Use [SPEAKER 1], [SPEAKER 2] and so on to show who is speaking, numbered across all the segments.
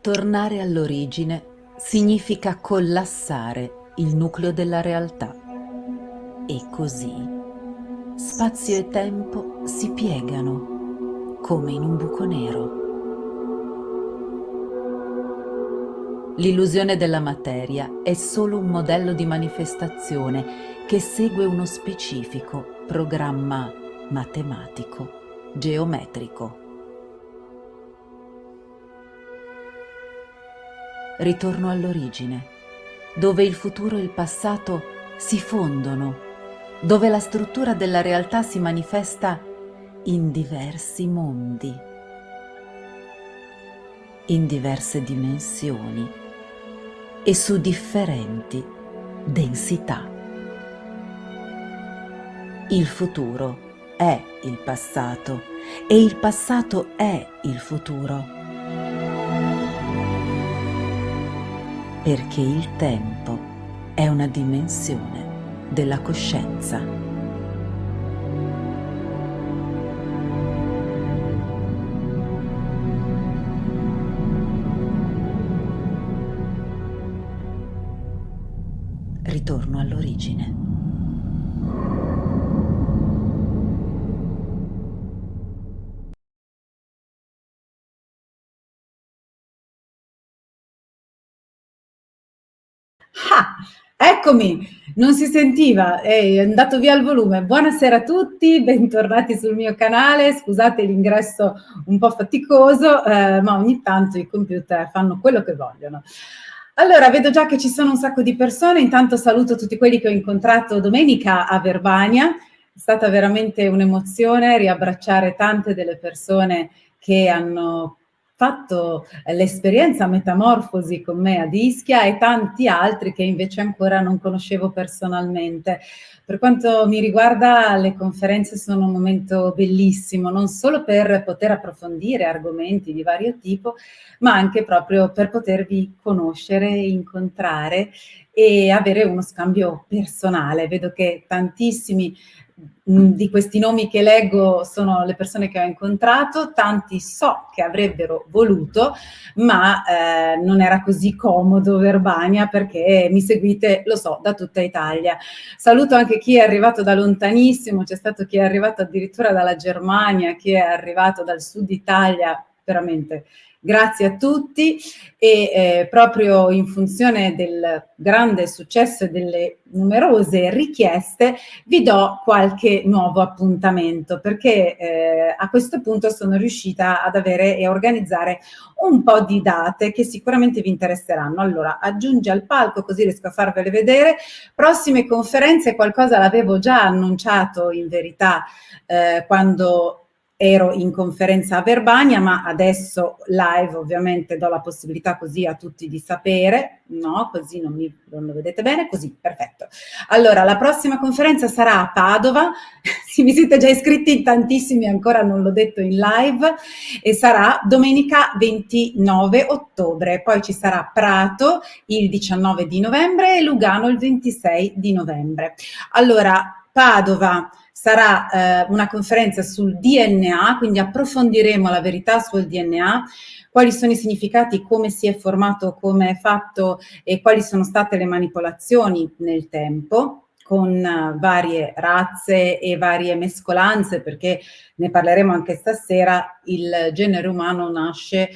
[SPEAKER 1] Tornare all'origine significa collassare il nucleo della realtà e così spazio e tempo si piegano come in un buco nero. L'illusione della materia è solo un modello di manifestazione che segue uno specifico programma matematico, geometrico. Ritorno all'origine, dove il futuro e il passato si fondono, dove la struttura della realtà si manifesta in diversi mondi, in diverse dimensioni e su differenti densità. Il futuro è il passato e il passato è il futuro. Perché il tempo è una dimensione della coscienza. Ritorno all'origine.
[SPEAKER 2] Ah, eccomi, non si sentiva, è andato via il volume. Buonasera a tutti, bentornati sul mio canale. Scusate l'ingresso un po' faticoso, ma ogni tanto i computer fanno quello che vogliono. Allora, vedo già che ci sono un sacco di persone. Intanto saluto tutti quelli che ho incontrato domenica a Verbania. È stata veramente un'emozione riabbracciare tante delle persone che hanno fatto l'esperienza Metamorfosi con me ad Ischia e tanti altri che invece ancora non conoscevo personalmente. Per quanto mi riguarda, le conferenze sono un momento bellissimo, non solo per poter approfondire argomenti di vario tipo, ma anche proprio per potervi conoscere, incontrare e avere uno scambio personale. Vedo che tantissimi di questi nomi che leggo sono le persone che ho incontrato, tanti so che avrebbero voluto, ma non era così comodo Verbania perché mi seguite, lo so, da tutta Italia. Saluto anche chi è arrivato da lontanissimo, c'è stato chi è arrivato addirittura dalla Germania, chi è arrivato dal sud Italia, veramente. Grazie a tutti e proprio in funzione del grande successo e delle numerose richieste vi do qualche nuovo appuntamento perché a questo punto sono riuscita ad avere e a organizzare un po' di date che sicuramente vi interesseranno. Allora, aggiungi al palco così riesco a farvele vedere. Prossime conferenze, qualcosa l'avevo già annunciato in verità quando ero in conferenza a Verbania, ma adesso live ovviamente do la possibilità così a tutti di sapere, no? Così non lo vedete bene, così, perfetto. Allora, la prossima conferenza sarà a Padova, mi siete già iscritti in tantissimi, ancora non l'ho detto in live, e sarà domenica 29 ottobre, poi ci sarà Prato il 19 di novembre e Lugano il 26 di novembre. Allora, Padova sarà una conferenza sul DNA, quindi approfondiremo la verità sul DNA, quali sono i significati, come si è formato, come è fatto e quali sono state le manipolazioni nel tempo con varie razze e varie mescolanze, perché ne parleremo anche stasera, il genere umano nasce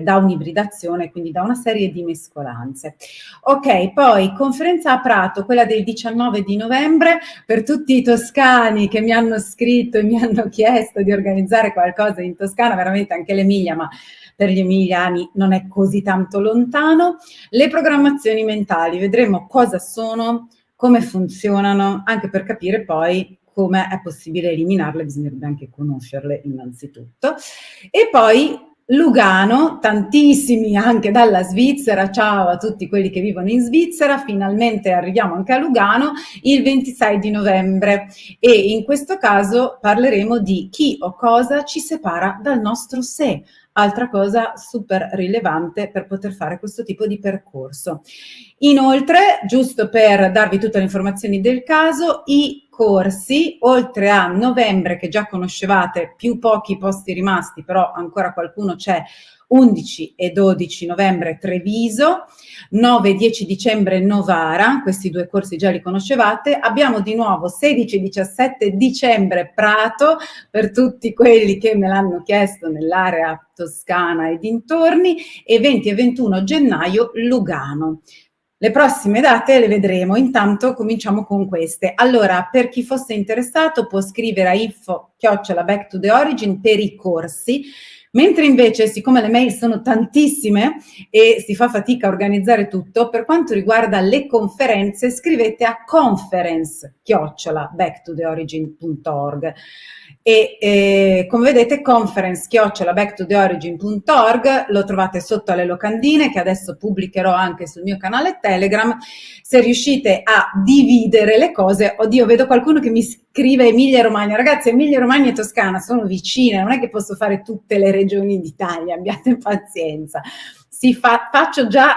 [SPEAKER 2] da un'ibridazione, quindi da una serie di mescolanze. Ok, poi conferenza a Prato, quella del 19 di novembre, per tutti i toscani che mi hanno scritto e mi hanno chiesto di organizzare qualcosa in Toscana, veramente anche l'Emilia, ma per gli emiliani non è così tanto lontano. Le programmazioni mentali, vedremo cosa sono, come funzionano, anche per capire poi come è possibile eliminarle, bisognerebbe anche conoscerle innanzitutto. E poi Lugano, tantissimi anche dalla Svizzera, ciao a tutti quelli che vivono in Svizzera, finalmente arriviamo anche a Lugano il 26 di novembre e in questo caso parleremo di chi o cosa ci separa dal nostro sé, altra cosa super rilevante per poter fare questo tipo di percorso. Inoltre, giusto per darvi tutte le informazioni del caso, i corsi, oltre a novembre che già conoscevate, più pochi posti rimasti, però ancora qualcuno c'è, 11 e 12 novembre Treviso, 9 e 10 dicembre Novara, questi due corsi già li conoscevate, abbiamo di nuovo 16 e 17 dicembre Prato, per tutti quelli che me l'hanno chiesto nell'area toscana e dintorni, e 20 e 21 gennaio Lugano. Le prossime date le vedremo, intanto cominciamo con queste. Allora, per chi fosse interessato può scrivere a info@back2the origin per i corsi, mentre invece, siccome le mail sono tantissime e si fa fatica a organizzare tutto, per quanto riguarda le conferenze scrivete a conference@backtotheorigin.org. E come vedete conference@backtotheorigin.org lo trovate sotto alle locandine, che adesso pubblicherò anche sul mio canale Telegram. Se riuscite a dividere le cose, oddio, vedo qualcuno che mi scrive Emilia Romagna. Ragazzi, Emilia Romagna e Toscana sono vicine, non è che posso fare tutte le regioni d'Italia, abbiate pazienza. Faccio già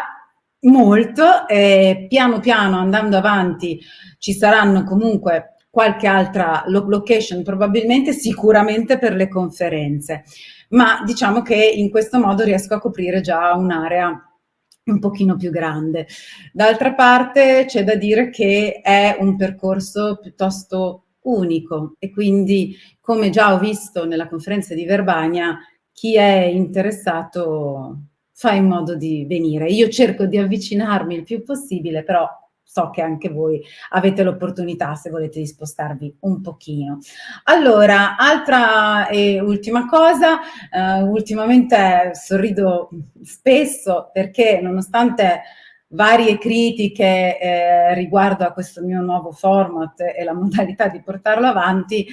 [SPEAKER 2] molto, piano piano andando avanti ci saranno comunque qualche altra location, probabilmente, sicuramente per le conferenze, ma diciamo che in questo modo riesco a coprire già un'area un pochino più grande. D'altra parte c'è da dire che è un percorso piuttosto unico e quindi, come già ho visto nella conferenza di Verbania, chi è interessato fa in modo di venire. Io cerco di avvicinarmi il più possibile, però so che anche voi avete l'opportunità, se volete, di spostarvi un pochino. Allora, altra e ultima cosa, ultimamente sorrido spesso perché, nonostante varie critiche riguardo a questo mio nuovo format e la modalità di portarlo avanti,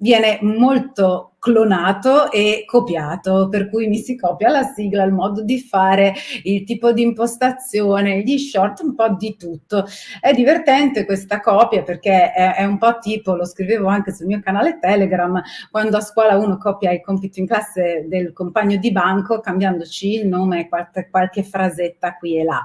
[SPEAKER 2] viene molto clonato e copiato, per cui mi si copia la sigla, il modo di fare, il tipo di impostazione, gli short, un po' di tutto. È divertente questa copia perché è un po' tipo, lo scrivevo anche sul mio canale Telegram, quando a scuola uno copia i compiti in classe del compagno di banco cambiandoci il nome e qualche frasetta qui e là.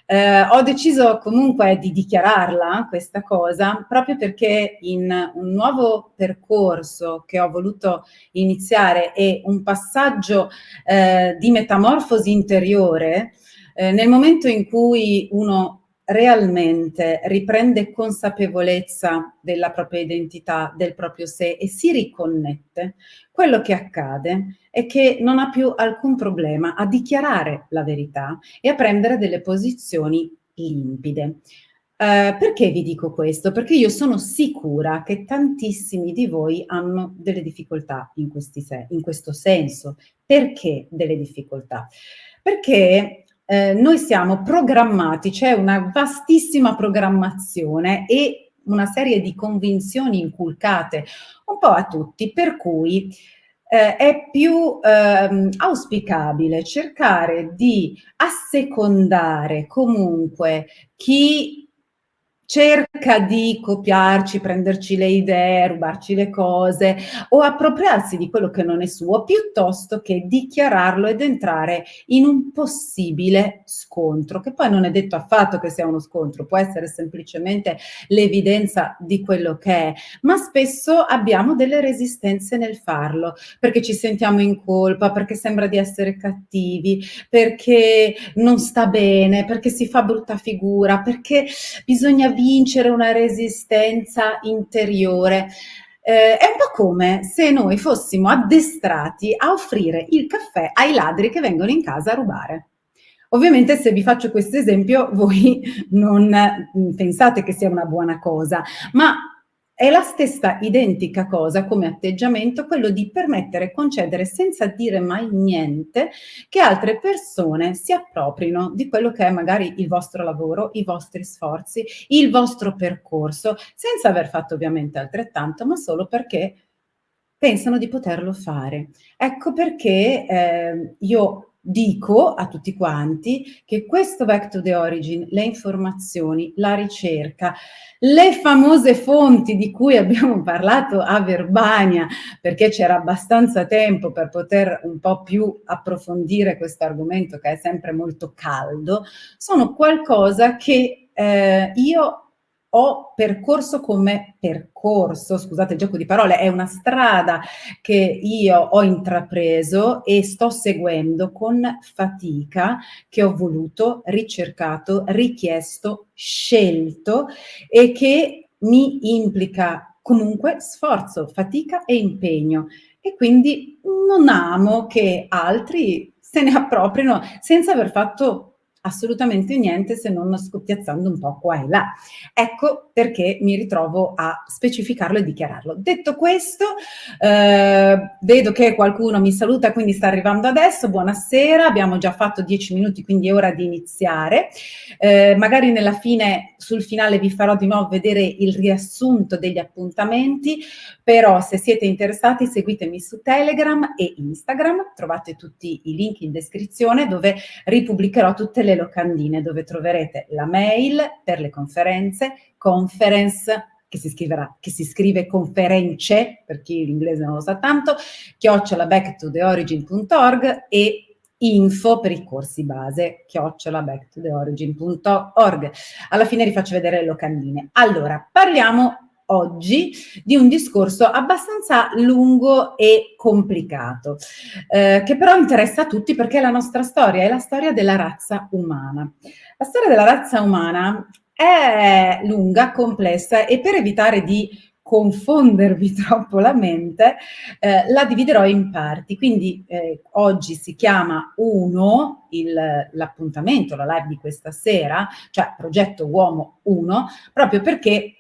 [SPEAKER 2] Ho deciso comunque di dichiararla questa cosa proprio perché in un nuovo percorso che ho voluto iniziare e un passaggio di metamorfosi interiore, nel momento in cui uno realmente riprende consapevolezza della propria identità, del proprio sé e si riconnette, quello che accade è che non ha più alcun problema a dichiarare la verità e a prendere delle posizioni limpide. Perché vi dico questo? Perché io sono sicura che tantissimi di voi hanno delle difficoltà in questo senso. Perché delle difficoltà? Perché noi siamo programmati, c'è una vastissima programmazione e una serie di convinzioni inculcate un po' a tutti, per cui è più auspicabile cercare di assecondare comunque chi cerca di copiarci, prenderci le idee, rubarci le cose o appropriarsi di quello che non è suo, piuttosto che dichiararlo ed entrare in un possibile scontro, che poi non è detto affatto che sia uno scontro, può essere semplicemente l'evidenza di quello che è, ma spesso abbiamo delle resistenze nel farlo, perché ci sentiamo in colpa, perché sembra di essere cattivi, perché non sta bene, perché si fa brutta figura, perché bisogna vincere una resistenza interiore. È un po' come se noi fossimo addestrati a offrire il caffè ai ladri che vengono in casa a rubare. Ovviamente, se vi faccio questo esempio, voi non pensate che sia una buona cosa, ma è la stessa identica cosa come atteggiamento, quello di permettere e concedere senza dire mai niente che altre persone si approprino di quello che è magari il vostro lavoro, i vostri sforzi, il vostro percorso, senza aver fatto ovviamente altrettanto, ma solo perché pensano di poterlo fare. Ecco perché io dico a tutti quanti che questo Back to the Origin, le informazioni, la ricerca, le famose fonti di cui abbiamo parlato a Verbania, perché c'era abbastanza tempo per poter un po' più approfondire questo argomento che è sempre molto caldo, sono qualcosa che io ho percorso come percorso, scusate il gioco di parole, è una strada che io ho intrapreso e sto seguendo con fatica, che ho voluto, ricercato, richiesto, scelto e che mi implica comunque sforzo, fatica e impegno. E quindi non amo che altri se ne appropriano senza aver fatto assolutamente niente se non scoppiazzando un po' qua e là. Ecco perché mi ritrovo a specificarlo e dichiararlo. Detto questo, vedo che qualcuno mi saluta, quindi sta arrivando adesso. Buonasera, abbiamo già fatto 10 minuti, quindi è ora di iniziare. Magari sul finale vi farò di nuovo vedere il riassunto degli appuntamenti, però se siete interessati seguitemi su Telegram e Instagram, trovate tutti i link in descrizione dove ripubblicherò tutte le locandine, dove troverete la mail per le conferenze, conference che si scrive conference, per chi l'inglese non lo sa tanto, @backtotheorigin.org e info per i corsi base, @backtotheorigin.org. Alla fine vi faccio vedere le locandine. Allora, parliamo oggi di un discorso abbastanza lungo e complicato, che però interessa a tutti perché è la nostra storia, è la storia della razza umana. La storia della razza umana è lunga, complessa e per evitare di confondervi troppo la mente, la dividerò in parti. Quindi oggi si chiama 1 l'appuntamento, la live di questa sera, cioè Progetto Uomo 1, proprio perché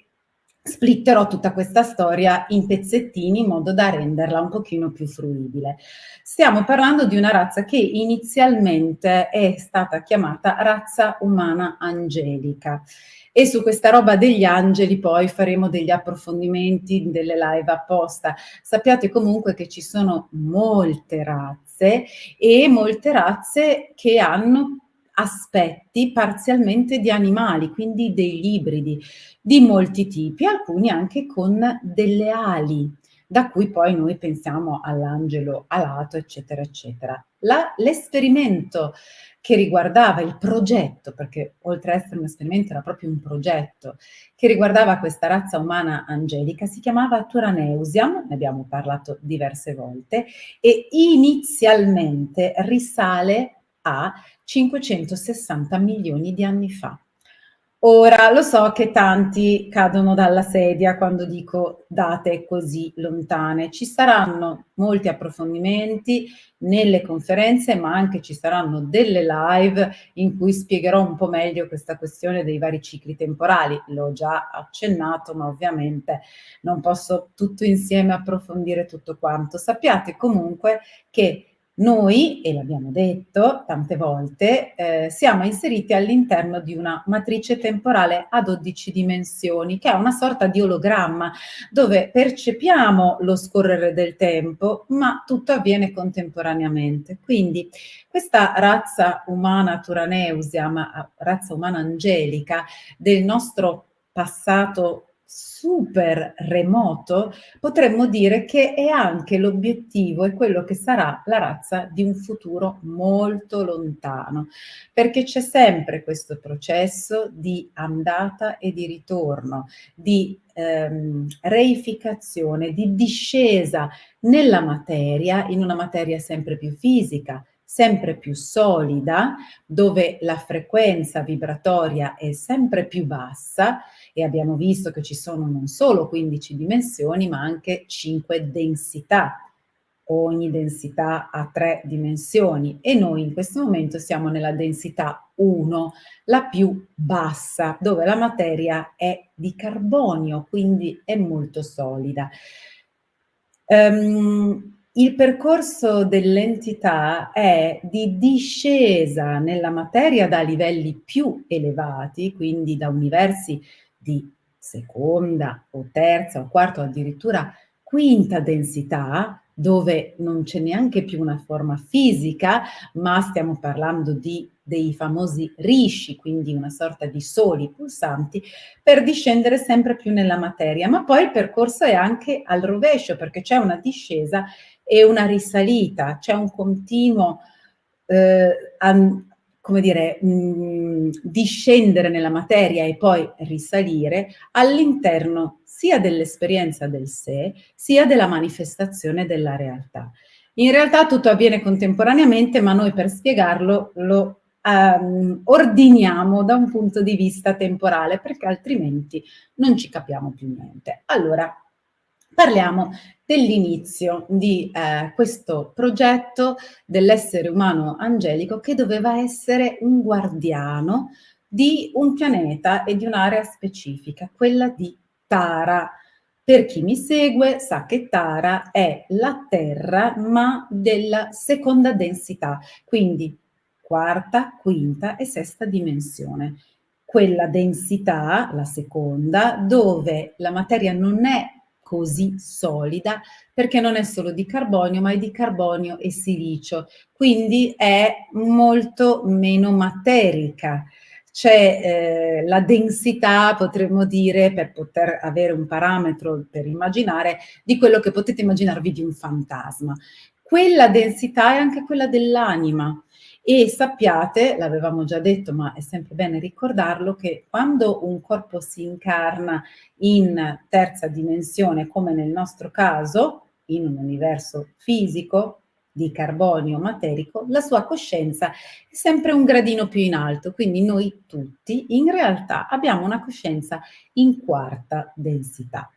[SPEAKER 2] splitterò tutta questa storia in pezzettini in modo da renderla un pochino più fruibile. Stiamo parlando di una razza che inizialmente è stata chiamata razza umana angelica e su questa roba degli angeli poi faremo degli approfondimenti, delle live apposta. Sappiate comunque che ci sono molte razze e molte razze che hanno aspetti parzialmente di animali, quindi degli ibridi di molti tipi, alcuni anche con delle ali, da cui poi noi pensiamo all'angelo alato, eccetera, eccetera. L'esperimento che riguardava il progetto, perché oltre ad essere un esperimento era proprio un progetto, che riguardava questa razza umana angelica, si chiamava Turaneusiam, ne abbiamo parlato diverse volte, e inizialmente risale a 560 milioni di anni fa. Ora, lo so che tanti cadono dalla sedia quando dico date così lontane. Ci saranno molti approfondimenti nelle conferenze, ma anche ci saranno delle live in cui spiegherò un po' meglio questa questione dei vari cicli temporali. L'ho già accennato, ma ovviamente non posso tutto insieme approfondire tutto quanto. Sappiate comunque che noi, e l'abbiamo detto tante volte, siamo inseriti all'interno di una matrice temporale a 12 dimensioni, che è una sorta di ologramma, dove percepiamo lo scorrere del tempo, ma tutto avviene contemporaneamente. Quindi questa razza umana Turaneusiam, razza umana angelica, del nostro passato super remoto, potremmo dire che è anche l'obiettivo, è quello che sarà la razza di un futuro molto lontano, perché c'è sempre questo processo di andata e di ritorno, di reificazione, di discesa nella materia, in una materia sempre più fisica, sempre più solida, dove la frequenza vibratoria è sempre più bassa e abbiamo visto che ci sono non solo 15 dimensioni, ma anche 5 densità. Ogni densità ha 3 dimensioni e noi in questo momento siamo nella densità 1, la più bassa, dove la materia è di carbonio, quindi è molto solida. Il percorso dell'entità è di discesa nella materia da livelli più elevati, quindi da universi di seconda o terza o quarta o addirittura quinta densità, dove non c'è neanche più una forma fisica, ma stiamo parlando dei famosi rishi, quindi una sorta di soli pulsanti, per discendere sempre più nella materia. Ma poi il percorso è anche al rovescio, perché c'è una discesa e una risalita, c'è un continuo come dire, discendere nella materia e poi risalire all'interno sia dell'esperienza del sé, sia della manifestazione della realtà. In realtà tutto avviene contemporaneamente, ma noi per spiegarlo lo ordiniamo da un punto di vista temporale, perché altrimenti non ci capiamo più niente. Allora, parliamo dell'inizio di questo progetto dell'essere umano angelico che doveva essere un guardiano di un pianeta e di un'area specifica, quella di Tara. Per chi mi segue sa che Tara è la Terra, ma della seconda densità, quindi quarta, quinta e sesta dimensione. Quella densità, la seconda, dove la materia non è così solida perché non è solo di carbonio, ma è di carbonio e silicio, quindi è molto meno materica. C'è la densità, potremmo dire, per poter avere un parametro per immaginare, di quello che potete immaginarvi di un fantasma. Quella densità è anche quella dell'anima. E sappiate, l'avevamo già detto, ma è sempre bene ricordarlo, che quando un corpo si incarna in terza dimensione, come nel nostro caso, in un universo fisico, di carbonio materico, la sua coscienza è sempre un gradino più in alto, quindi noi tutti in realtà abbiamo una coscienza in quarta densità.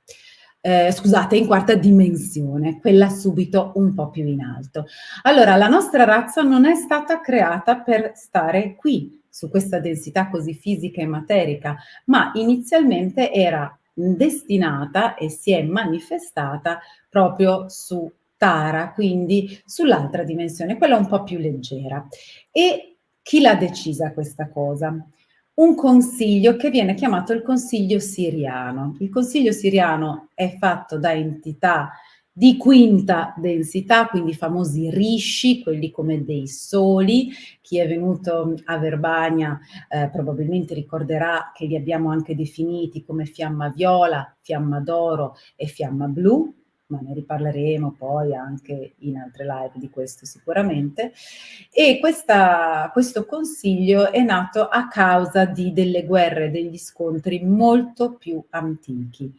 [SPEAKER 2] Scusate, in quarta dimensione, quella subito un po' più in alto. Allora, la nostra razza non è stata creata per stare qui, su questa densità così fisica e materica, ma inizialmente era destinata e si è manifestata proprio su Tara, quindi sull'altra dimensione, quella un po' più leggera. E chi l'ha decisa questa cosa? Un consiglio che viene chiamato il Consiglio Siriano. Il Consiglio Siriano è fatto da entità di quinta densità, quindi i famosi rishi, quelli come dei soli. Chi è venuto a Verbania probabilmente ricorderà che li abbiamo anche definiti come fiamma viola, fiamma d'oro e fiamma blu, ma ne riparleremo poi anche in altre live di questo sicuramente. E questo consiglio è nato a causa di delle guerre, degli scontri molto più antichi.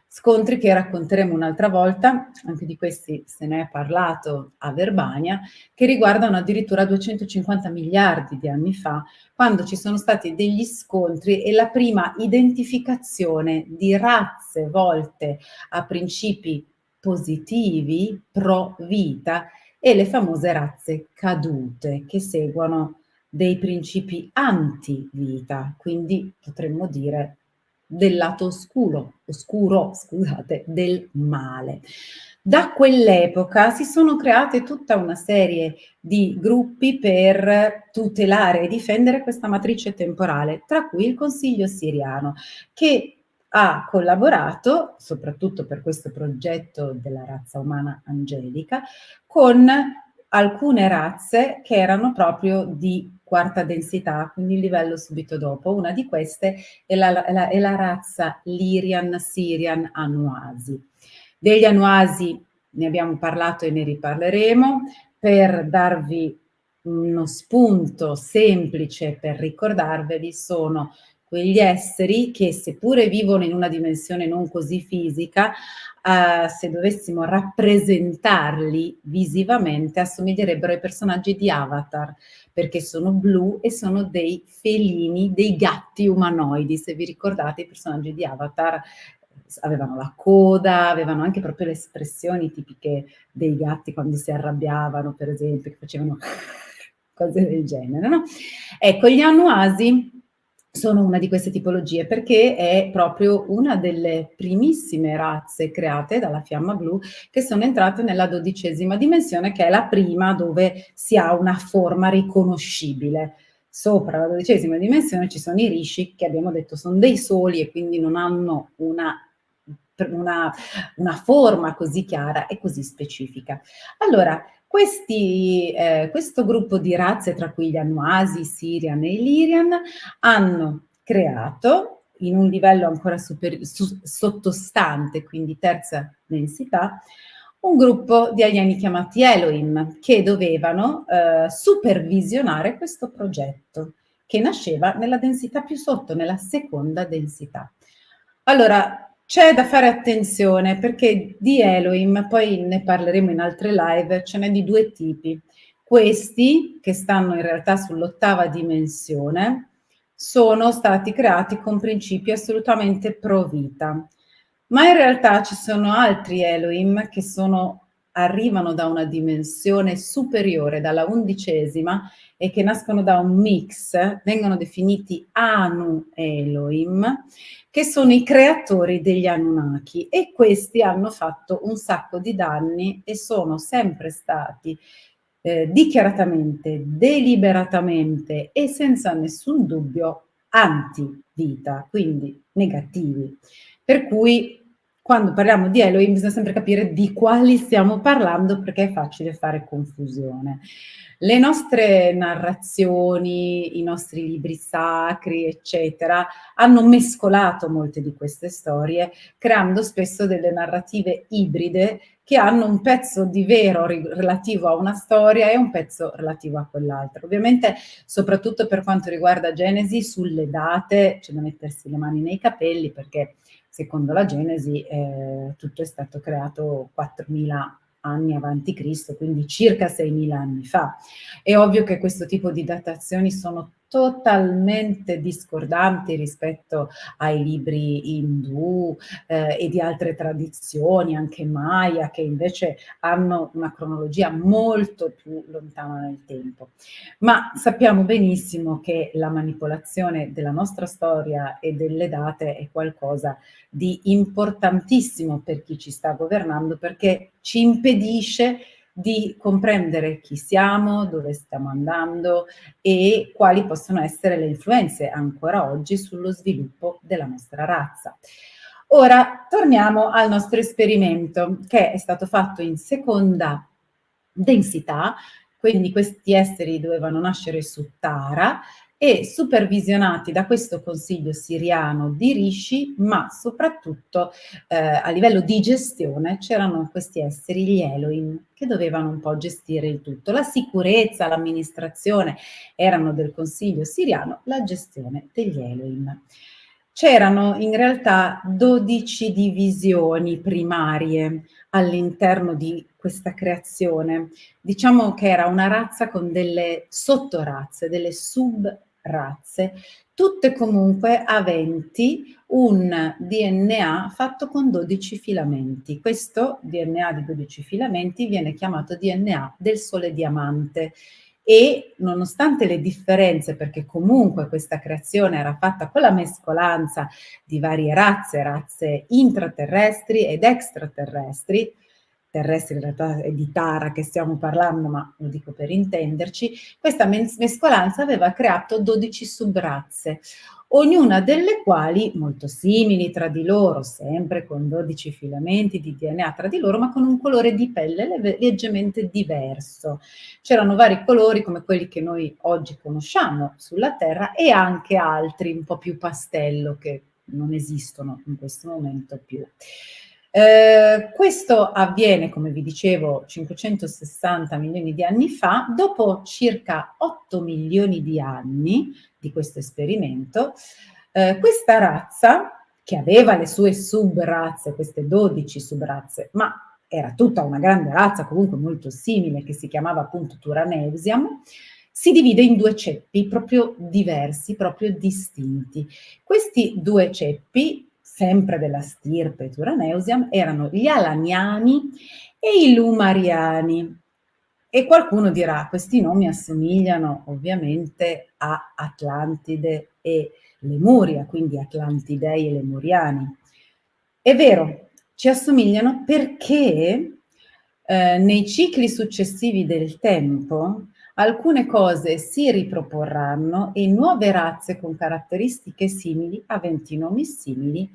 [SPEAKER 2] Scontri che racconteremo un'altra volta, anche di questi se ne è parlato a Verbania, che riguardano addirittura 250 miliardi di anni fa, quando ci sono stati degli scontri e la prima identificazione di razze volte a principi positivi, pro vita, e le famose razze cadute, che seguono dei principi anti-vita, quindi potremmo dire del lato oscuro, scusate, del male. Da quell'epoca si sono create tutta una serie di gruppi per tutelare e difendere questa matrice temporale, tra cui il Consiglio Siriano, che ha collaborato, soprattutto per questo progetto della razza umana angelica, con alcune razze che erano proprio di quarta densità, quindi il livello subito dopo. Una di queste è la razza Lyrian-Sirian Anuasi. Degli Anuasi ne abbiamo parlato e ne riparleremo. Per darvi uno spunto semplice per ricordarveli, sono quegli esseri che, seppure vivono in una dimensione non così fisica, se dovessimo rappresentarli visivamente, assomiglierebbero ai personaggi di Avatar, perché sono blu e sono dei felini, dei gatti umanoidi. Se vi ricordate, i personaggi di Avatar avevano la coda, avevano anche proprio le espressioni tipiche dei gatti quando si arrabbiavano, per esempio, che facevano cose del genere, no? Ecco, gli Anuasi sono una di queste tipologie perché è proprio una delle primissime razze create dalla fiamma blu che sono entrate nella 12ª dimensione, che è la prima dove si ha una forma riconoscibile. Sopra la 12ª dimensione ci sono i rishi, che abbiamo detto sono dei soli e quindi non hanno una forma così chiara e così specifica. Allora, questo gruppo di razze, tra cui gli Anuasi, i Sirian e i Lyrian, hanno creato, in un livello ancora sottostante, quindi terza densità, un gruppo di alieni chiamati Elohim che dovevano supervisionare questo progetto che nasceva nella densità più sotto, nella seconda densità. Allora, c'è da fare attenzione perché di Elohim, poi ne parleremo in altre live, ce n'è di due tipi. Questi, che stanno in realtà sull'ottava dimensione, sono stati creati con principi assolutamente pro vita. Ma in realtà ci sono altri Elohim che arrivano da una dimensione superiore, dalla undicesima, e che nascono da un mix, vengono definiti Anu Elohim, che sono i creatori degli Anunnaki, e questi hanno fatto un sacco di danni e sono sempre stati dichiaratamente, deliberatamente e senza nessun dubbio anti-vita, quindi negativi. Per cui quando parliamo di Elohim bisogna sempre capire di quali stiamo parlando perché è facile fare confusione. Le nostre narrazioni, i nostri libri sacri, eccetera, hanno mescolato molte di queste storie, creando spesso delle narrative ibride che hanno un pezzo di vero relativo a una storia e un pezzo relativo a quell'altra. Ovviamente, soprattutto per quanto riguarda Genesi, sulle date c'è da mettersi le mani nei capelli perché secondo la Genesi tutto è stato creato 4.000 anni avanti Cristo, quindi circa 6.000 anni fa. È ovvio che questo tipo di datazioni sono totalmente discordanti rispetto ai libri indù e di altre tradizioni, anche Maya, che invece hanno una cronologia molto più lontana nel tempo. Ma sappiamo benissimo che la manipolazione della nostra storia e delle date è qualcosa di importantissimo per chi ci sta governando, perché ci impedisce di comprendere chi siamo, dove stiamo andando e quali possono essere le influenze ancora oggi sullo sviluppo della nostra razza. Ora torniamo al nostro esperimento che è stato fatto in seconda densità, quindi questi esseri dovevano nascere su Tara e supervisionati da questo consiglio siriano di Rishi, ma soprattutto a livello di gestione c'erano questi esseri, gli Elohim, che dovevano un po' gestire il tutto. La sicurezza, l'amministrazione erano del consiglio siriano, la gestione degli Elohim. C'erano in realtà 12 divisioni primarie all'interno di questa creazione. Diciamo che era una razza con delle sottorazze, delle subrazze, tutte comunque aventi un DNA fatto con 12 filamenti. Questo DNA di 12 filamenti viene chiamato DNA del Sole Diamante e nonostante le differenze, perché comunque questa creazione era fatta con la mescolanza di varie razze intraterrestri ed extraterrestri, terrestri in realtà è di Tara che stiamo parlando, ma lo dico per intenderci, questa mescolanza aveva creato 12 subrazze, ognuna delle quali molto simili tra di loro, sempre con 12 filamenti di DNA tra di loro, ma con un colore di pelle leggermente diverso. C'erano vari colori come quelli che noi oggi conosciamo sulla Terra e anche altri un po' più pastello che non esistono in questo momento più. Questo avviene, come vi dicevo, 560 milioni di anni fa. Dopo circa 8 milioni di anni di questo esperimento, questa razza, che aveva le sue subrazze, queste 12 subrazze, ma era tutta una grande razza, comunque molto simile, che si chiamava appunto Turaneusiam, si divide in due ceppi proprio diversi, proprio distinti. Questi due ceppi, sempre della stirpe Turaneusiam, erano gli Alaniani e i Lumariani. E qualcuno dirà, questi nomi assomigliano ovviamente a Atlantide e Lemuria, quindi Atlantidei e Lemuriani. È vero, ci assomigliano perché nei cicli successivi del tempo alcune cose si riproporranno e nuove razze con caratteristiche simili, aventi nomi simili,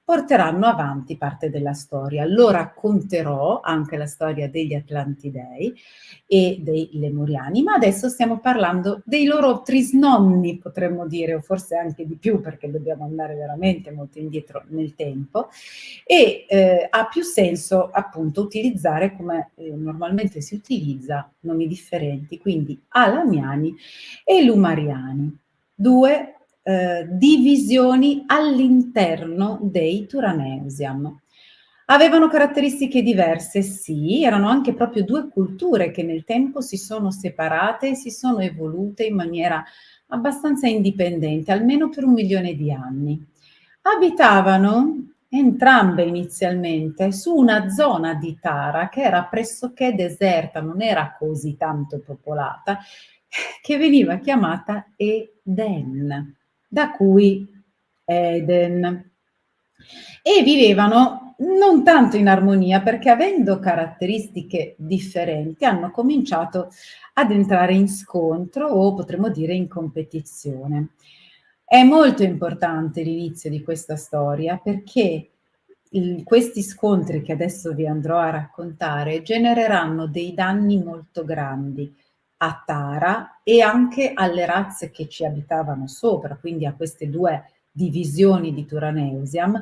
[SPEAKER 2] porteranno avanti parte della storia. Lo racconterò anche la storia degli Atlantidei e dei Lemuriani, ma adesso stiamo parlando dei loro trisnonni, potremmo dire, o forse anche di più, perché dobbiamo andare veramente molto indietro nel tempo, e ha più senso appunto utilizzare come normalmente si utilizza nomi differenti, quindi Alaniani e Lumariani, due divisioni all'interno dei Turaneusiam. Avevano caratteristiche diverse, sì, erano anche proprio due culture che nel tempo si sono separate e si sono evolute in maniera abbastanza indipendente, almeno per 1.000.000 di anni. Abitavano entrambe inizialmente su una zona di Tara che era pressoché deserta, non era così tanto popolata, che veniva chiamata Eden, da cui Eden. E vivevano non tanto in armonia perché avendo caratteristiche differenti hanno cominciato ad entrare in scontro o potremmo dire in competizione. È molto importante l'inizio di questa storia perché questi scontri che adesso vi andrò a raccontare genereranno dei danni molto grandi a Tara e anche alle razze che ci abitavano sopra, quindi a queste due divisioni di Turaneusiam,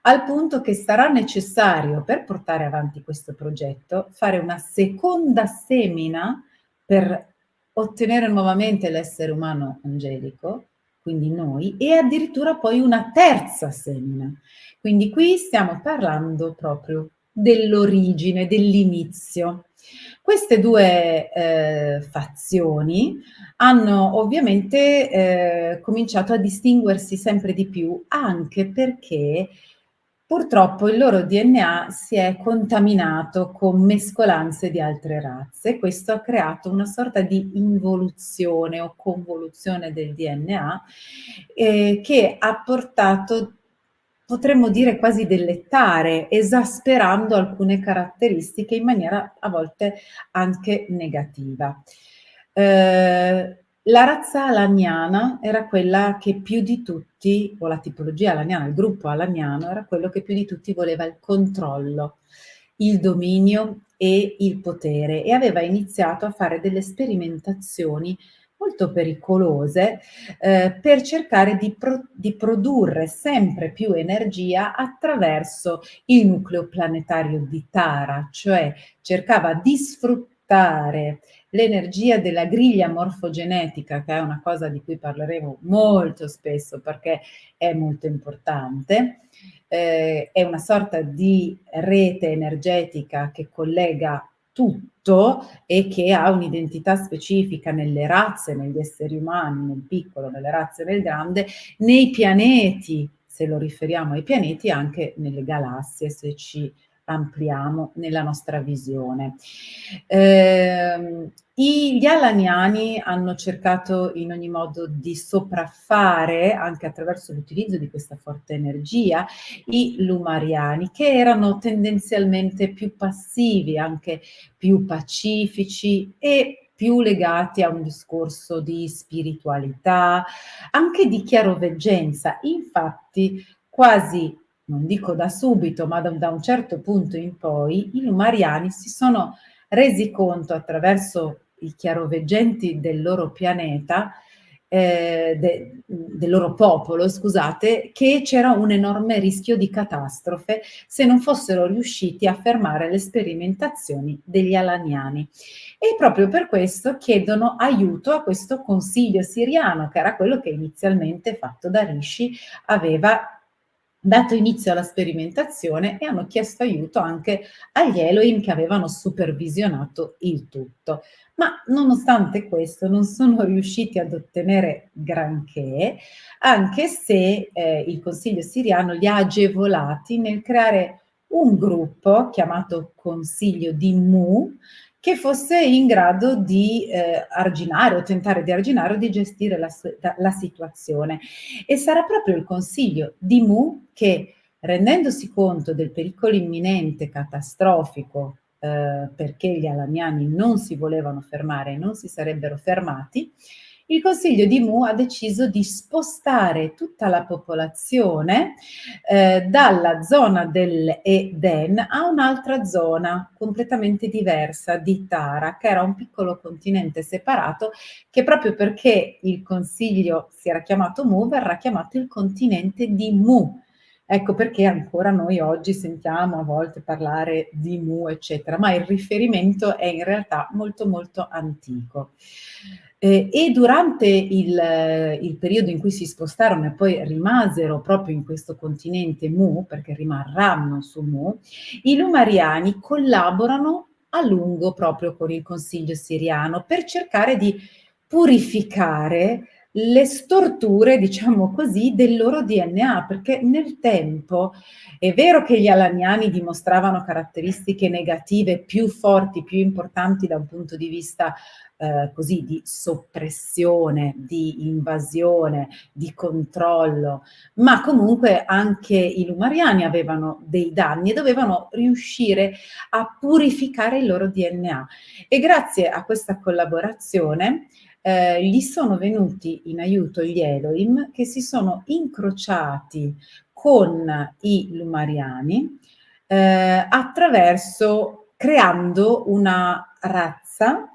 [SPEAKER 2] al punto che sarà necessario, per portare avanti questo progetto, fare una seconda semina per ottenere nuovamente l'essere umano angelico, quindi noi, e addirittura poi una terza semina. Quindi qui stiamo parlando proprio dell'origine, dell'inizio. Queste due fazioni hanno ovviamente cominciato a distinguersi sempre di più, anche perché purtroppo il loro DNA si è contaminato con mescolanze di altre razze. Questo ha creato una sorta di involuzione o convoluzione del DNA che ha portato, potremmo dire, quasi delettare, esasperando alcune caratteristiche in maniera a volte anche negativa. La razza alaniana era quella che più di tutti, o la tipologia alaniana, il gruppo alaniano, era quello che più di tutti voleva il controllo, il dominio e il potere, e aveva iniziato a fare delle sperimentazioni molto pericolose per cercare di produrre sempre più energia attraverso il nucleo planetario di Tara, cioè cercava di sfruttare l'energia della griglia morfogenetica, che è una cosa di cui parleremo molto spesso perché è molto importante. È una sorta di rete energetica che collega tutto e che ha un'identità specifica nelle razze, negli esseri umani, nel piccolo, nelle razze nel grande, nei pianeti, se lo riferiamo ai pianeti, anche nelle galassie, se ci ampliamo nella nostra visione. Gli alaniani hanno cercato in ogni modo di sopraffare, anche attraverso l'utilizzo di questa forte energia, i lumariani, che erano tendenzialmente più passivi, anche più pacifici e più legati a un discorso di spiritualità, anche di chiaroveggenza. Infatti, quasi, non dico da subito, ma da un certo punto in poi, i lumariani si sono resi conto attraverso i chiaroveggenti del loro pianeta, del loro popolo, scusate, che c'era un enorme rischio di catastrofe se non fossero riusciti a fermare le sperimentazioni degli alaniani. E proprio per questo chiedono aiuto a questo consiglio siriano, che era quello che inizialmente, fatto da Rishi, aveva dato inizio alla sperimentazione, e hanno chiesto aiuto anche agli Elohim che avevano supervisionato il tutto. Ma nonostante questo non sono riusciti ad ottenere granché, anche se il Consiglio siriano li ha agevolati nel creare un gruppo chiamato Consiglio di Mu, che fosse in grado di arginare o tentare di arginare o di gestire la situazione. E sarà proprio il Consiglio di Mu che, rendendosi conto del pericolo imminente, catastrofico, perché gli alaniani non si volevano fermare e non si sarebbero fermati, il consiglio di Mu ha deciso di spostare tutta la popolazione dalla zona dell'Eden a un'altra zona completamente diversa di Tara, che era un piccolo continente separato che proprio perché il consiglio si era chiamato Mu, verrà chiamato il continente di Mu. Ecco perché ancora noi oggi sentiamo a volte parlare di Mu, eccetera, ma il riferimento è in realtà molto molto antico. E durante il periodo in cui si spostarono e poi rimasero proprio in questo continente Mu, perché rimarranno su Mu, i Lumariani collaborano a lungo proprio con il Consiglio siriano per cercare di purificare le storture, diciamo così, del loro DNA, perché nel tempo è vero che gli alaniani dimostravano caratteristiche negative più forti, più importanti da un punto di vista così di soppressione, di invasione, di controllo, ma comunque anche i Lumariani avevano dei danni e dovevano riuscire a purificare il loro DNA. E grazie a questa collaborazione gli sono venuti in aiuto gli Elohim che si sono incrociati con i Lumariani attraverso creando una razza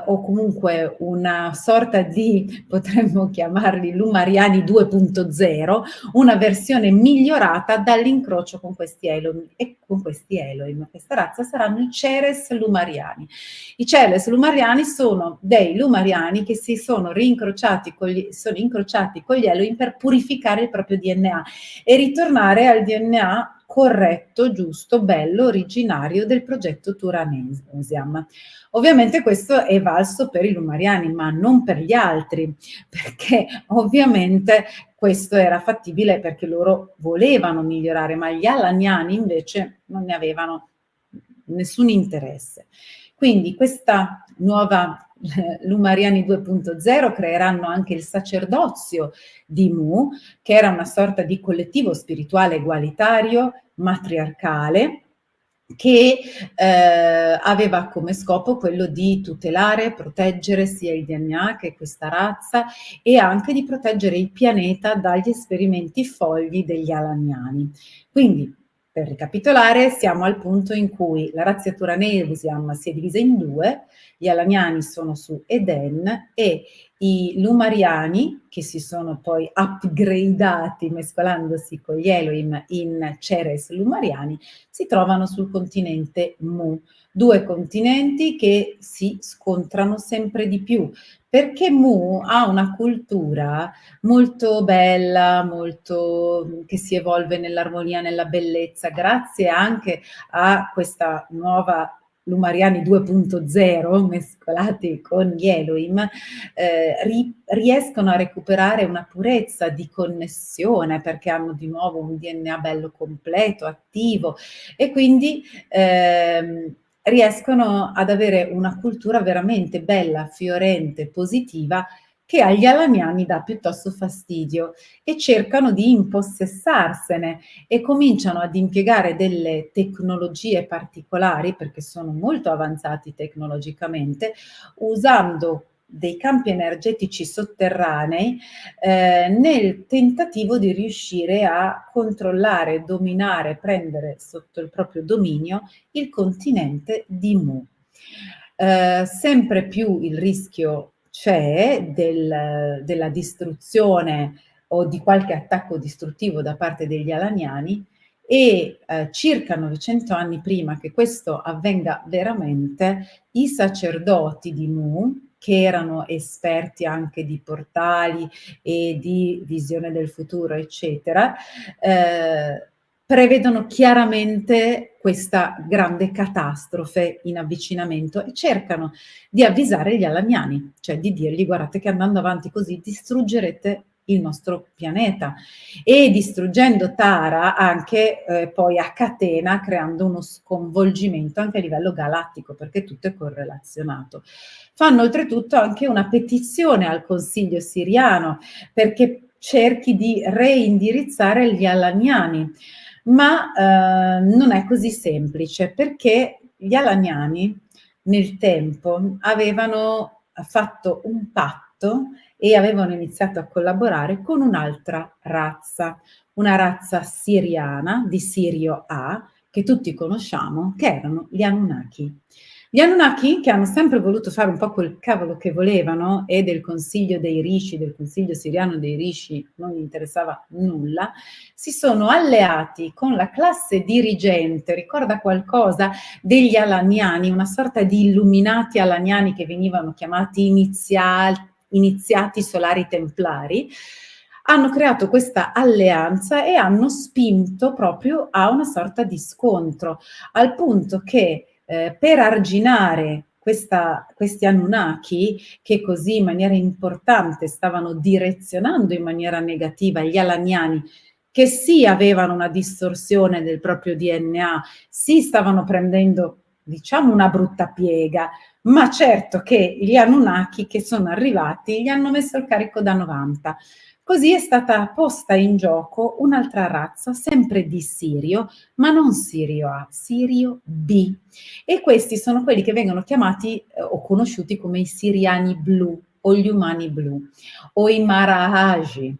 [SPEAKER 2] o comunque una sorta di, potremmo chiamarli Lumariani 2.0, una versione migliorata dall'incrocio con questi Elohim e con questi Elohim. Questa razza saranno i Ceres Lumariani. I Ceres Lumariani sono dei Lumariani che si sono incrociati con gli Elohim per purificare il proprio DNA e ritornare al DNA corretto, giusto, bello, originario del progetto Turanesiam. Ovviamente questo è valso per i Lumariani, ma non per gli altri, perché ovviamente questo era fattibile perché loro volevano migliorare, ma gli alaniani invece non ne avevano nessun interesse. Quindi questa nuova Lumariani 2.0 creeranno anche il sacerdozio di Mu, che era una sorta di collettivo spirituale egualitario, matriarcale, che aveva come scopo quello di tutelare, proteggere sia il DNA che questa razza e anche di proteggere il pianeta dagli esperimenti folli degli alaniani. Quindi, per ricapitolare, siamo al punto in cui la razza Turanesiam si è divisa in due, gli alaniani sono su Eden e i Lumariani, che si sono poi upgradati mescolandosi con gli Elohim in Ceres Lumariani, si trovano sul continente Mu. Due continenti che si scontrano sempre di più, perché Mu ha una cultura molto bella, molto che si evolve nell'armonia, nella bellezza, grazie anche a questa nuova Lumariani 2.0 mescolati con gli Elohim, riescono a recuperare una purezza di connessione perché hanno di nuovo un DNA bello completo, attivo e quindi riescono ad avere una cultura veramente bella, fiorente, positiva che agli alaniani dà piuttosto fastidio e cercano di impossessarsene e cominciano ad impiegare delle tecnologie particolari, perché sono molto avanzati tecnologicamente, usando dei campi energetici sotterranei nel tentativo di riuscire a controllare, dominare, prendere sotto il proprio dominio il continente di Mu. Sempre più il rischio c'è della distruzione o di qualche attacco distruttivo da parte degli alaniani e circa 900 anni prima che questo avvenga veramente, i sacerdoti di Mu, che erano esperti anche di portali e di visione del futuro, eccetera, prevedono chiaramente questa grande catastrofe in avvicinamento e cercano di avvisare gli alaniani, cioè di dirgli guardate che andando avanti così distruggerete il nostro pianeta e distruggendo Tara anche poi a catena creando uno sconvolgimento anche a livello galattico perché tutto è correlazionato. Fanno oltretutto anche una petizione al Consiglio siriano perché cerchi di reindirizzare gli alaniani, ma non è così semplice perché gli alaniani nel tempo avevano fatto un patto contatto e avevano iniziato a collaborare con un'altra razza, una razza siriana di Sirio A, che tutti conosciamo, che erano gli Anunnaki. Gli Anunnaki, che hanno sempre voluto fare un po' quel cavolo che volevano e del consiglio dei rishi, del consiglio siriano dei rishi, non gli interessava nulla, si sono alleati con la classe dirigente, ricorda qualcosa, degli alaniani, una sorta di illuminati alaniani che venivano chiamati iniziati solari templari, hanno creato questa alleanza e hanno spinto proprio a una sorta di scontro, al punto che per arginare questi Anunnaki, che così in maniera importante stavano direzionando in maniera negativa gli alaniani, che sì avevano una distorsione del proprio DNA, sì stavano prendendo, diciamo, una brutta piega, ma certo che gli Anunnaki che sono arrivati gli hanno messo il carico da 90. Così è stata posta in gioco un'altra razza, sempre di Sirio, ma non Sirio A, Sirio B. E questi sono quelli che vengono chiamati o conosciuti come i siriani blu o gli umani blu o i Marahaji.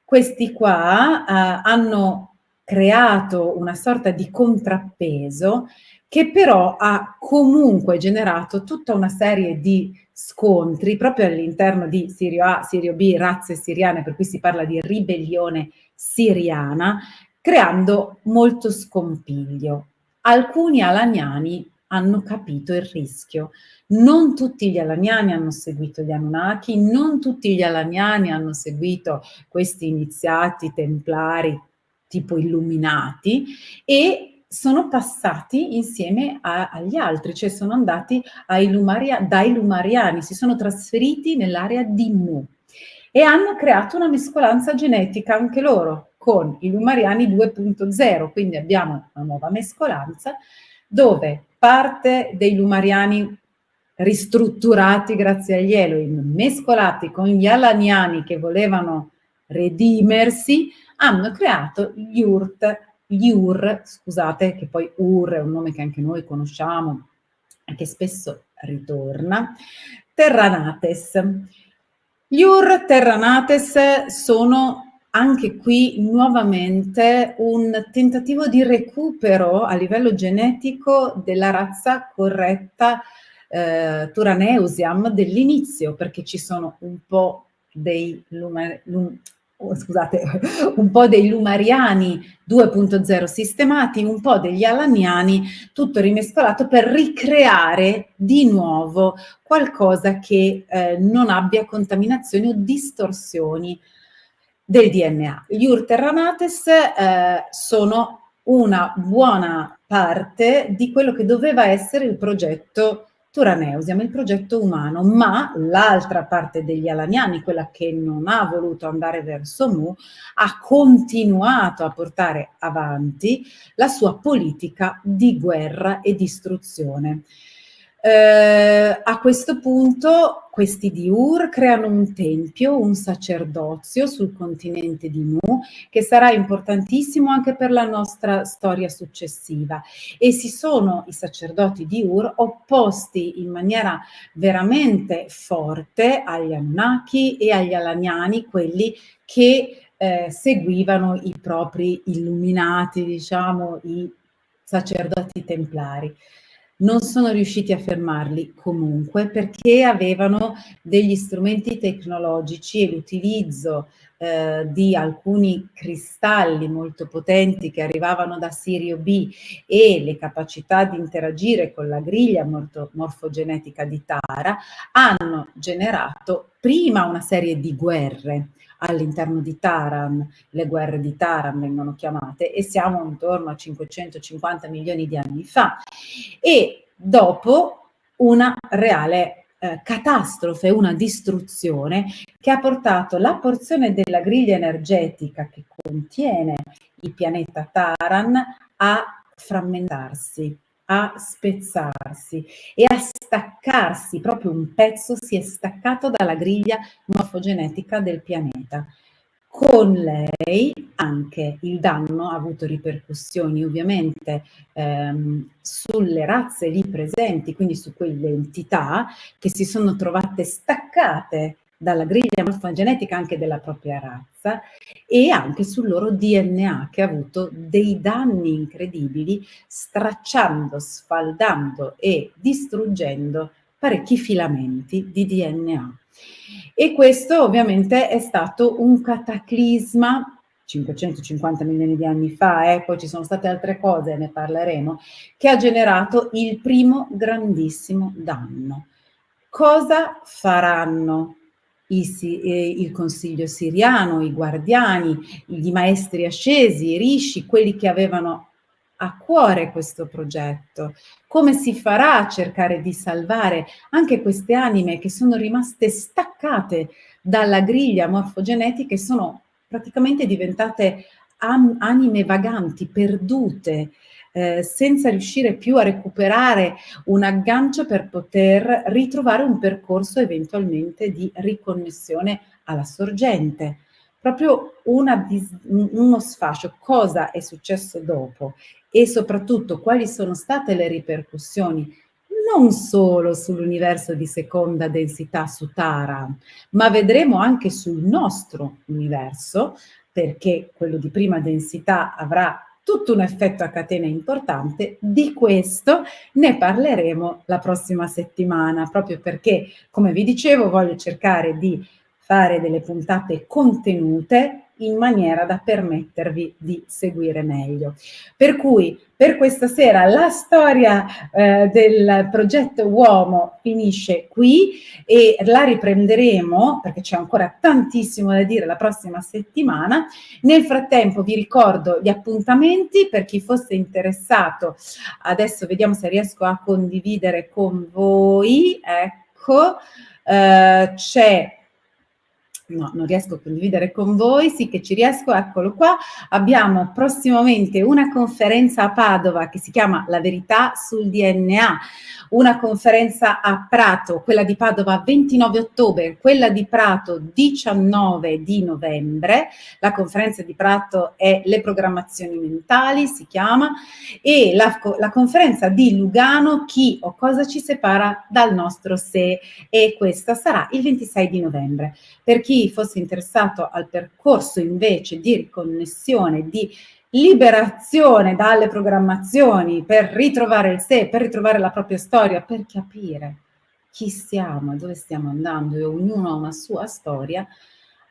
[SPEAKER 2] Questi qua hanno creato una sorta di contrappeso che però ha comunque generato tutta una serie di scontri proprio all'interno di Sirio A, Sirio B, razze siriane, per cui si parla di ribellione siriana, creando molto scompiglio. Alcuni alaniani hanno capito il rischio. Non tutti gli alaniani hanno seguito gli Anunnaki, non tutti gli alaniani hanno seguito questi iniziati templari tipo illuminati e sono passati insieme agli altri, cioè sono andati dai Lumariani, si sono trasferiti nell'area di Mu e hanno creato una mescolanza genetica anche loro con i Lumariani 2.0, quindi abbiamo una nuova mescolanza dove parte dei Lumariani ristrutturati grazie agli Elohim, mescolati con gli Alaniani che volevano redimersi, hanno creato gli Ur, scusate, che poi Ur è un nome che anche noi conosciamo e che spesso ritorna, Terranates. Gli Ur Terranates sono anche qui nuovamente un tentativo di recupero a livello genetico della razza corretta Turaneusiam dell'inizio, perché ci sono un po' un po' dei Lumariani 2.0 sistemati, un po' degli Alaniani, tutto rimescolato per ricreare di nuovo qualcosa che non abbia contaminazioni o distorsioni del DNA. Gli Ur Terranates sono una buona parte di quello che doveva essere il progetto Turaneusiam, il progetto umano, ma l'altra parte degli alaniani, quella che non ha voluto andare verso Mu, ha continuato a portare avanti la sua politica di guerra e distruzione. A questo punto questi di Ur creano un tempio, un sacerdozio sul continente di Mu, che sarà importantissimo anche per la nostra storia successiva. E si sono i sacerdoti di Ur opposti in maniera veramente forte agli Anunnaki e agli Alaniani, quelli che seguivano i propri illuminati, diciamo, i sacerdoti templari. Non sono riusciti a fermarli comunque perché avevano degli strumenti tecnologici e l'utilizzo di alcuni cristalli molto potenti che arrivavano da Sirio B e le capacità di interagire con la griglia morfogenetica di Tara hanno generato prima una serie di guerre all'interno di Taran, le guerre di Taran vengono chiamate, e siamo intorno a 550 milioni di anni fa, e dopo una reale catastrofe, una distruzione che ha portato la porzione della griglia energetica che contiene il pianeta Taran a frammentarsi, a spezzarsi e a staccarsi, proprio un pezzo si è staccato dalla griglia morfogenetica del pianeta. Con lei anche il danno ha avuto ripercussioni ovviamente sulle razze lì presenti, quindi su quelle entità che si sono trovate staccate dalla griglia morfogenetica anche della propria razza e anche sul loro DNA, che ha avuto dei danni incredibili, stracciando, sfaldando e distruggendo parecchi filamenti di DNA. E questo ovviamente è stato un cataclisma 550 milioni di anni fa, poi ci sono state altre cose, ne parleremo, che ha generato il primo grandissimo danno. Cosa faranno il Consiglio siriano, i guardiani, i maestri ascesi, i rishi, quelli che avevano a cuore questo progetto? Come si farà a cercare di salvare anche queste anime che sono rimaste staccate dalla griglia morfogenetica e sono praticamente diventate anime vaganti, perdute, senza riuscire più a recuperare un aggancio per poter ritrovare un percorso eventualmente di riconnessione alla sorgente. Proprio uno sfascio. Cosa è successo dopo e soprattutto quali sono state le ripercussioni non solo sull'universo di seconda densità su Tara, ma vedremo anche sul nostro universo, perché quello di prima densità avrà tutto un effetto a catena importante. Di questo ne parleremo la prossima settimana, proprio perché, come vi dicevo, voglio cercare di fare delle puntate contenute in maniera da permettervi di seguire meglio. Per cui per questa sera la storia del progetto Uomo finisce qui e la riprenderemo, perché c'è ancora tantissimo da dire, la prossima settimana. Nel frattempo vi ricordo gli appuntamenti per chi fosse interessato. Adesso vediamo se riesco a condividere con voi. Ecco, c'è... No, non riesco a condividere con voi, sì che ci riesco, eccolo qua. Abbiamo prossimamente una conferenza a Padova che si chiama La verità sul DNA, una conferenza a Prato, quella di Padova 29 ottobre, quella di Prato 19 di novembre. La conferenza di Prato è Le programmazioni mentali, si chiama, e la conferenza di Lugano, Chi o cosa ci separa dal nostro sé, e questa sarà il 26 di novembre. Per chi fosse interessato al percorso invece di riconnessione, di liberazione dalle programmazioni, per ritrovare il sé, per ritrovare la propria storia, per capire chi siamo e dove stiamo andando, e ognuno ha una sua storia,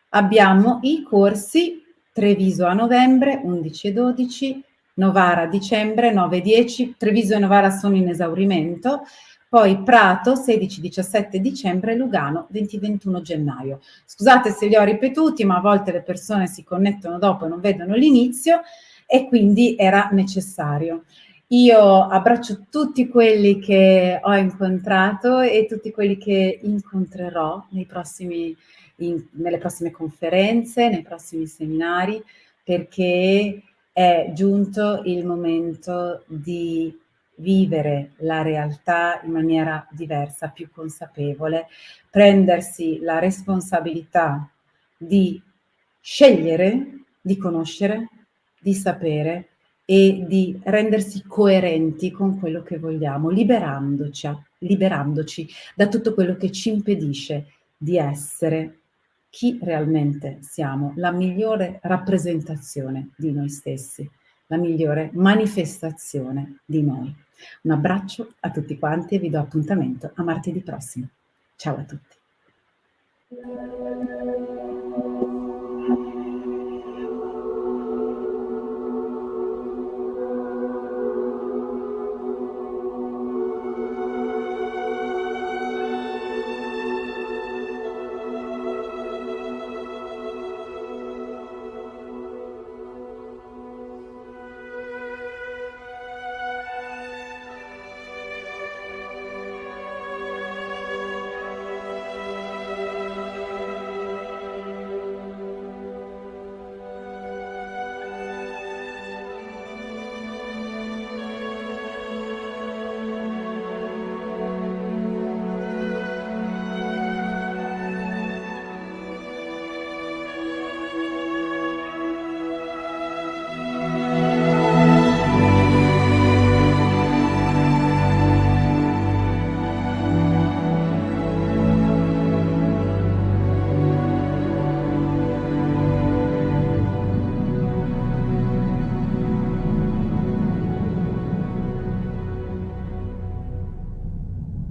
[SPEAKER 2] abbiamo i corsi Treviso a novembre, 11 e 12, Novara a dicembre, 9 e 10, Treviso e Novara sono in esaurimento, poi Prato 16-17 dicembre, Lugano 20-21 gennaio. Scusate se li ho ripetuti, ma a volte le persone si connettono dopo e non vedono l'inizio, e quindi era necessario. Io abbraccio tutti quelli che ho incontrato e tutti quelli che incontrerò nelle prossime conferenze, nei prossimi seminari, perché è giunto il momento di vivere la realtà in maniera diversa, più consapevole, prendersi la responsabilità di scegliere, di conoscere, di sapere e di rendersi coerenti con quello che vogliamo, liberandoci da tutto quello che ci impedisce di essere chi realmente siamo, la migliore rappresentazione di noi stessi, la migliore manifestazione di noi. Un abbraccio a tutti quanti e vi do appuntamento a martedì prossimo. Ciao a tutti.